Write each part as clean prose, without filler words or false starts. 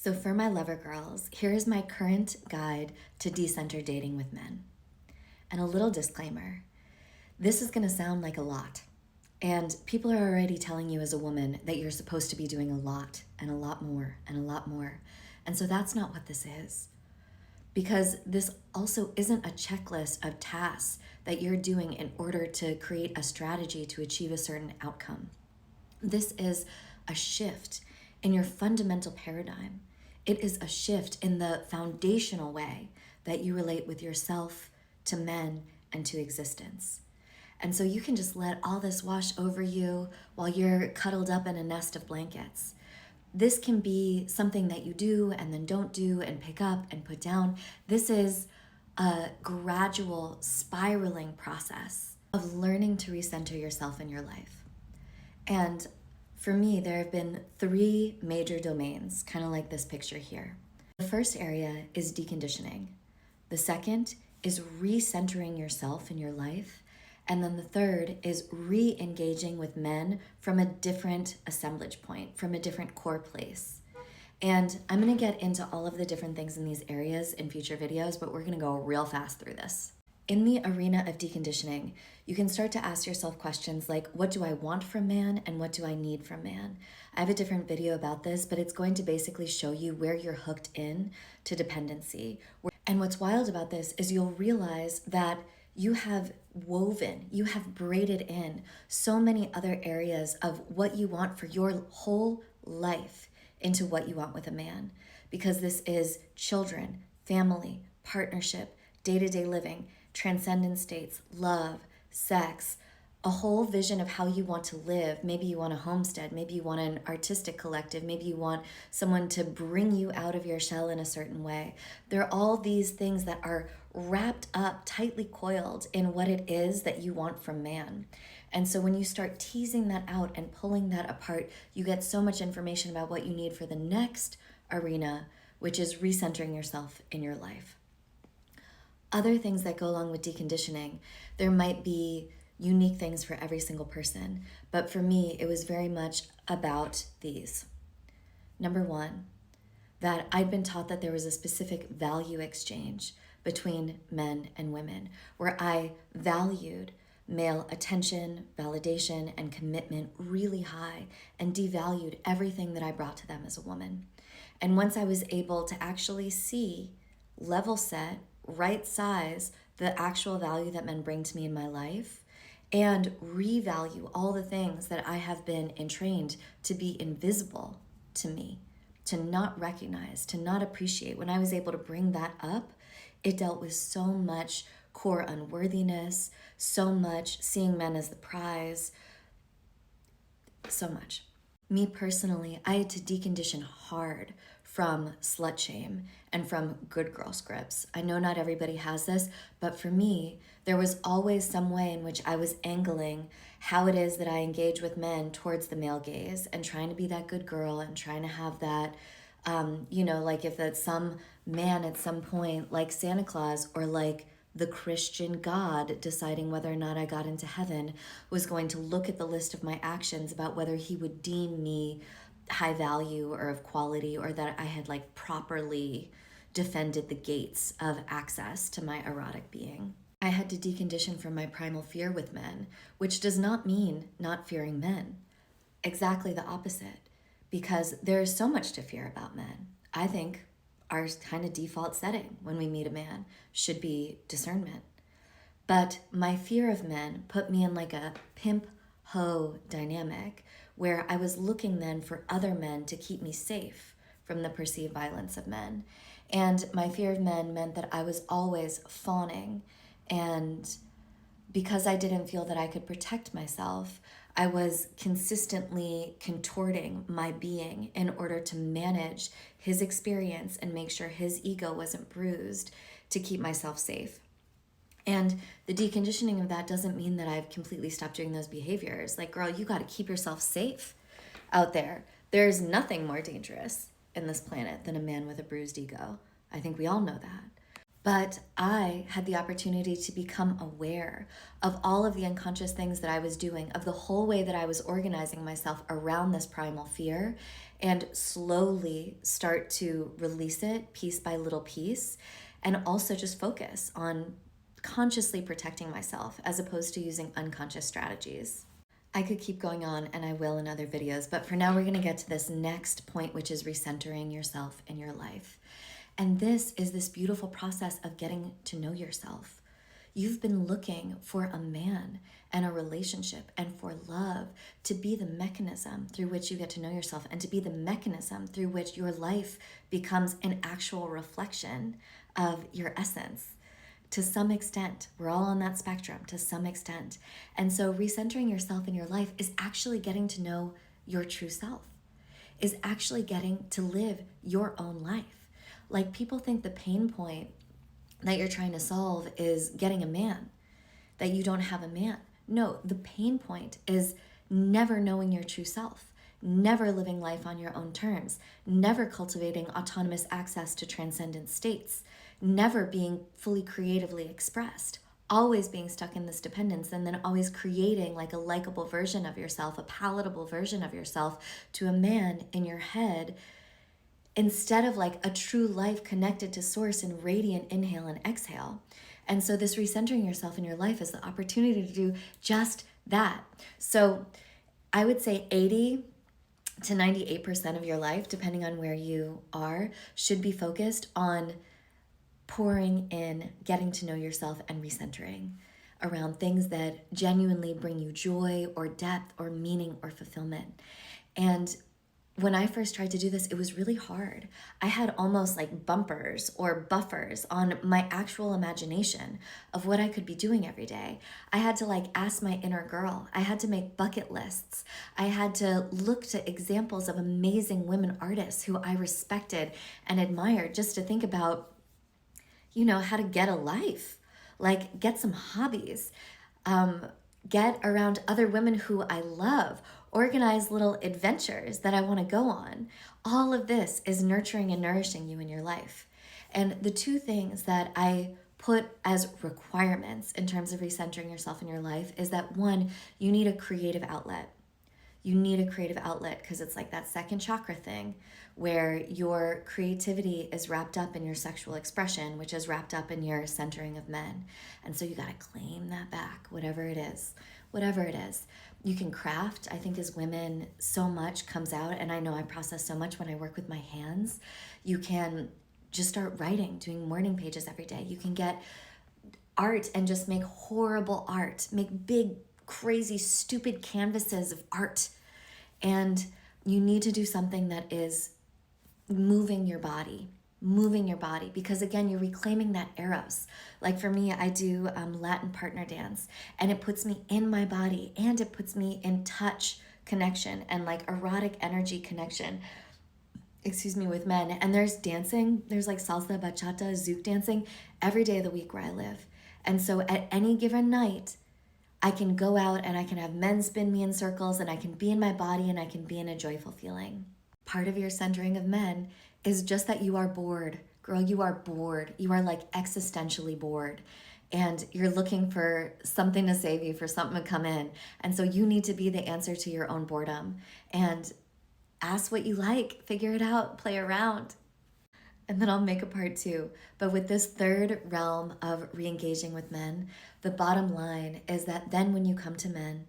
So for my lover girls, here's my current guide to decentered dating with men. And a little disclaimer, this is gonna sound like a lot. And people are already telling you as a woman that you're supposed to be doing a lot and a lot more and a lot more. And so that's not what this is. Because this also isn't a checklist of tasks that you're doing in order to create a strategy to achieve a certain outcome. This is a shift in your fundamental paradigm. It is a shift in the foundational way that you relate with yourself, to men, and to existence. And so you can just let all this wash over you while you're cuddled up in a nest of blankets. This can be something that you do and then don't do and pick up and put down. This is a gradual spiraling process of learning to recenter yourself in your life. And for me, there have been 3 major domains, kind of like this picture here. The first area is deconditioning. The second is recentering yourself in your life. And then the third is re-engaging with men from a different assemblage point, from a different core place. And I'm gonna get into all of the different things in these areas in future videos, but we're gonna go real fast through this. In the arena of deconditioning, you can start to ask yourself questions like, what do I want from man and what do I need from man? I have a different video about this, but it's going to basically show you where you're hooked in to dependency. And what's wild about this is you'll realize that you have woven, you have braided in so many other areas of what you want for your whole life into what you want with a man. Because this is children, family, partnership, day-to-day living, transcendent states, love, sex, a whole vision of how you want to live. Maybe you want a homestead, maybe you want an artistic collective, maybe you want someone to bring you out of your shell in a certain way. There are all these things that are wrapped up, tightly coiled in what it is that you want from man. And so when you start teasing that out and pulling that apart, you get so much information about what you need for the next arena, which is recentering yourself in your life. Other things that go along with deconditioning, there might be unique things for every single person, but for me, it was very much about these. Number 1, that I'd been taught that there was a specific value exchange between men and women, where I valued male attention, validation, and commitment really high and devalued everything that I brought to them as a woman. And once I was able to actually see, level set, right size the actual value that men bring to me in my life and revalue all the things that I have been entrained to be invisible to me, to not recognize, to not appreciate. When I was able to bring that up, it dealt with so much core unworthiness, so much seeing men as the prize, so much. Me personally, I had to decondition hard from slut shame and from good girl scripts. I know not everybody has this, but for me, there was always some way in which I was angling how it is that I engage with men towards the male gaze and trying to be that good girl and trying to have that, like if that's some man at some point, like Santa Claus or like the Christian God deciding whether or not I got into heaven, was going to look at the list of my actions about whether he would deem me high value or of quality, or that I had like properly defended the gates of access to my erotic being. I had to decondition from my primal fear with men, which does not mean not fearing men. Exactly the opposite, because there is so much to fear about men. I think our kind of default setting when we meet a man should be discernment. But my fear of men put me in like a pimp-hoe dynamic where I was looking then for other men to keep me safe from the perceived violence of men. And my fear of men meant that I was always fawning, and because I didn't feel that I could protect myself, I was consistently contorting my being in order to manage his experience and make sure his ego wasn't bruised to keep myself safe. And the deconditioning of that doesn't mean that I've completely stopped doing those behaviors. Like, girl, you got to keep yourself safe out there. There's nothing more dangerous in this planet than a man with a bruised ego. I think we all know that. But I had the opportunity to become aware of all of the unconscious things that I was doing, of the whole way that I was organizing myself around this primal fear, and slowly start to release it piece by little piece, and also just focus on consciously protecting myself as opposed to using unconscious strategies. I could keep going on, and I will in other videos, but for now we're going to get to this next point, which is recentering yourself in your life. And this is this beautiful process of getting to know yourself. You've been looking for a man and a relationship and for love to be the mechanism through which you get to know yourself, and to be the mechanism through which your life becomes an actual reflection of your essence. To some extent, we're all on that spectrum to some extent. And so recentering yourself in your life is actually getting to know your true self, is actually getting to live your own life. Like, people think the pain point that you're trying to solve is getting a man, that you don't have a man. No, the pain point is never knowing your true self, never living life on your own terms, never cultivating autonomous access to transcendent states, never being fully creatively expressed, always being stuck in this dependence, and then always creating like a likable version of yourself, a palatable version of yourself to a man in your head, instead of like a true life connected to source in radiant inhale and exhale. And so this recentering yourself in your life is the opportunity to do just that. So I would say 80 to 98% of your life, depending on where you are, should be focused on pouring in, getting to know yourself, and recentering around things that genuinely bring you joy or depth or meaning or fulfillment. And when I first tried to do this, it was really hard. I had almost like bumpers or buffers on my actual imagination of what I could be doing every day. I had to like ask my inner girl. I had to make bucket lists. I had to look to examples of amazing women artists who I respected and admired, just to think about, you know, how to get a life, like get some hobbies, get around other women who I love, organize little adventures that I want to go on. All of this is nurturing and nourishing you in your life. And the two things that I put as requirements in terms of recentering yourself in your life is that, one, you need a creative outlet. You need a creative outlet because it's like that second chakra thing where your creativity is wrapped up in your sexual expression, which is wrapped up in your centering of men. And so you got to claim that back, whatever it is. Whatever it is. You can craft. I think as women, so much comes out, and I know I process so much when I work with my hands. You can just start writing, doing morning pages every day. You can get art and just make horrible art, make big, crazy, stupid canvases of art. And you need to do something that is moving your body, because again, you're reclaiming that eros. Like for me, I do Latin partner dance, and it puts me in my body, and it puts me in touch connection and like erotic energy connection, with men. And there's dancing, there's like salsa, bachata, zouk dancing every day of the week where I live. And so at any given night, I can go out and I can have men spin me in circles, and I can be in my body, and I can be in a joyful feeling. Part of your centering of men is just that you are bored. Girl, you are bored. You are like existentially bored. And you're looking for something to save you, for something to come in. And so you need to be the answer to your own boredom. And ask what you like, figure it out, play around. And then I'll make a part two. But with this third realm of re-engaging with men, the bottom line is that then when you come to men,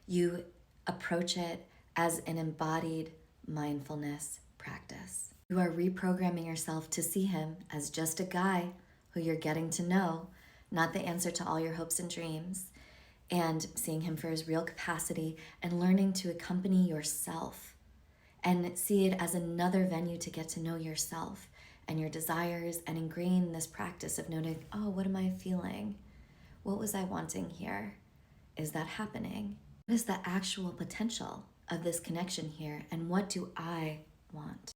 you approach it as an embodied mindfulness practice. You are reprogramming yourself to see him as just a guy who you're getting to know, not the answer to all your hopes and dreams, and seeing him for his real capacity, and learning to accompany yourself and see it as another venue to get to know yourself and your desires, and ingrain this practice of noting, oh, what am I feeling? What was I wanting here? Is that happening? What is the actual potential of this connection here, and what do I want?